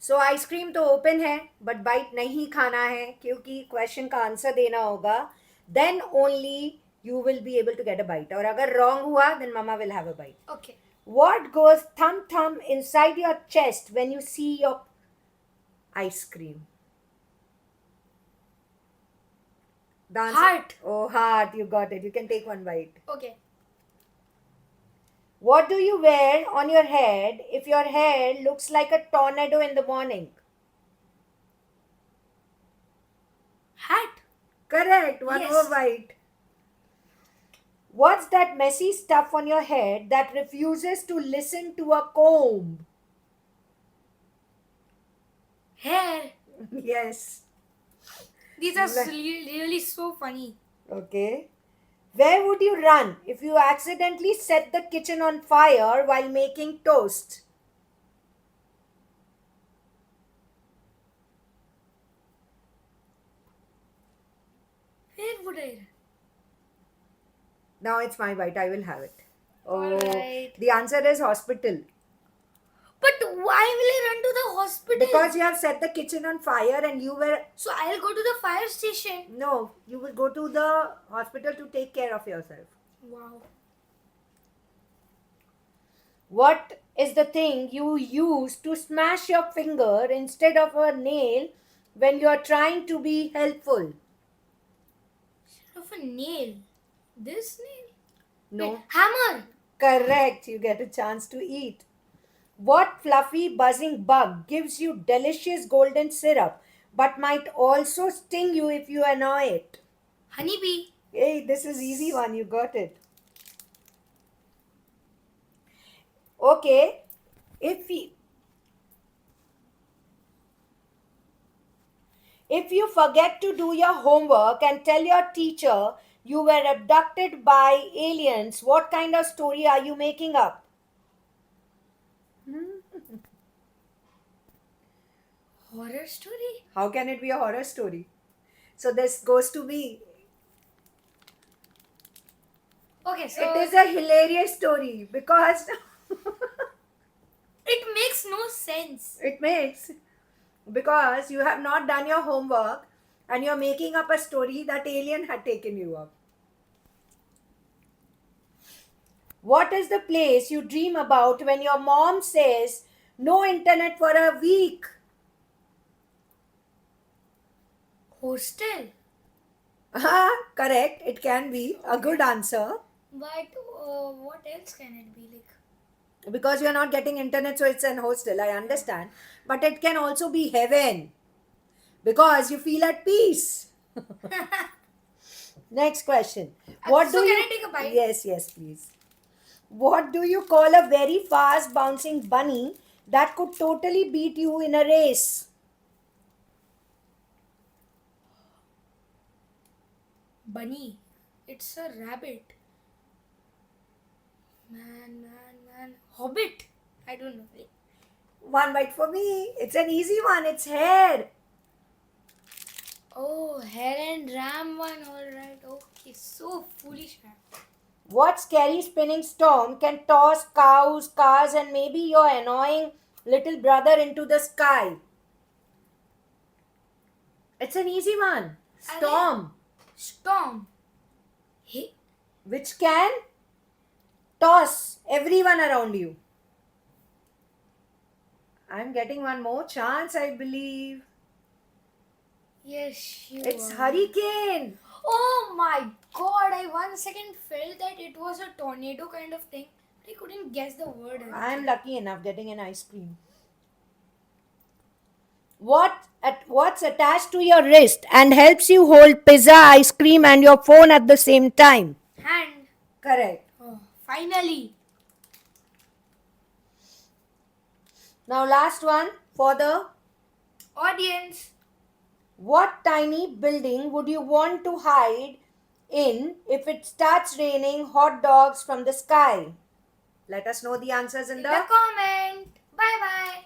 सो ice cream तो open है but bite नहीं खाना है क्योंकि क्वेश्चन का आंसर देना होगा. Then only you will be able to get a bite. और अगर wrong हुआ then mama will have a bite. Okay. What goes thump thump inside your chest when you see your ice cream? The answer- Heart. Oh, heart. You got it. You can take one bite. Okay. What do you wear on your head if your hair looks like a tornado in the morning? Hat. Correct. One Yes. more bite. What's that messy stuff on your head that refuses to listen to a comb? Hair. Yes. These are Le- really so funny. Okay. Where would you run if you accidentally set the kitchen on fire while making toast? Where would I run? Now it's my bite. I will have it. Oh, Alright. the answer is hospital. But why will I run to the hospital? Because you have set the kitchen on fire and you were. So I'll go to the fire station. No, you will go to the hospital to take care of yourself. Wow. What is the thing you use to smash your finger instead of a nail when you are trying to be helpful? Instead of a nail. This nail? No. Wait, hammer. Correct. You get a chance to eat. What fluffy buzzing bug gives you delicious golden syrup but might also sting you if you annoy it? Honeybee. Hey, this is easy one. You got it. Okay. If you forget to do your homework and tell your teacher you were abducted by aliens, what kind of story are you making up? Horror story? How can it be a horror story? So this goes to me. Okay, so It is a hilarious story because it makes no sense. it makes, because you have not done your homework and you're making up a story that alien had taken you up. What is the place you dream about when your mom says no internet for a week? Hostel. Correct, it can be a good answer But what else can it be like? because you're not getting internet, so it's an hostel. I understand, but it can also be heaven because you feel at peace. Next question. What So do can you? I take a bite? Yes, please. What do you call a very fast bouncing bunny that could totally beat you in a race? Bunny. It's a rabbit. Man. Hobbit. I don't know. One bite for me. It's an easy one. It's hare. Oh, hare and ram one. Alright. Okay. So foolish, man. What scary spinning storm can toss cows, cars, and maybe your annoying little brother into the sky? It's an easy one. Storm. Storm. Hey. Which can toss everyone around you. I'm getting one more chance, I believe. Yes, you It's are. hurricane. Oh my god, I 1 second felt that it was a tornado kind of thing. I couldn't guess the word. I'm lucky enough getting an ice cream. What's attached to your wrist and helps you hold pizza, ice cream, and your phone at the same time? Hand. Correct. Oh, finally. Now, last one for the Audience. what tiny building would you want to hide in if it starts raining hot dogs from the sky? Let us know the answers in In the the comment. Bye bye.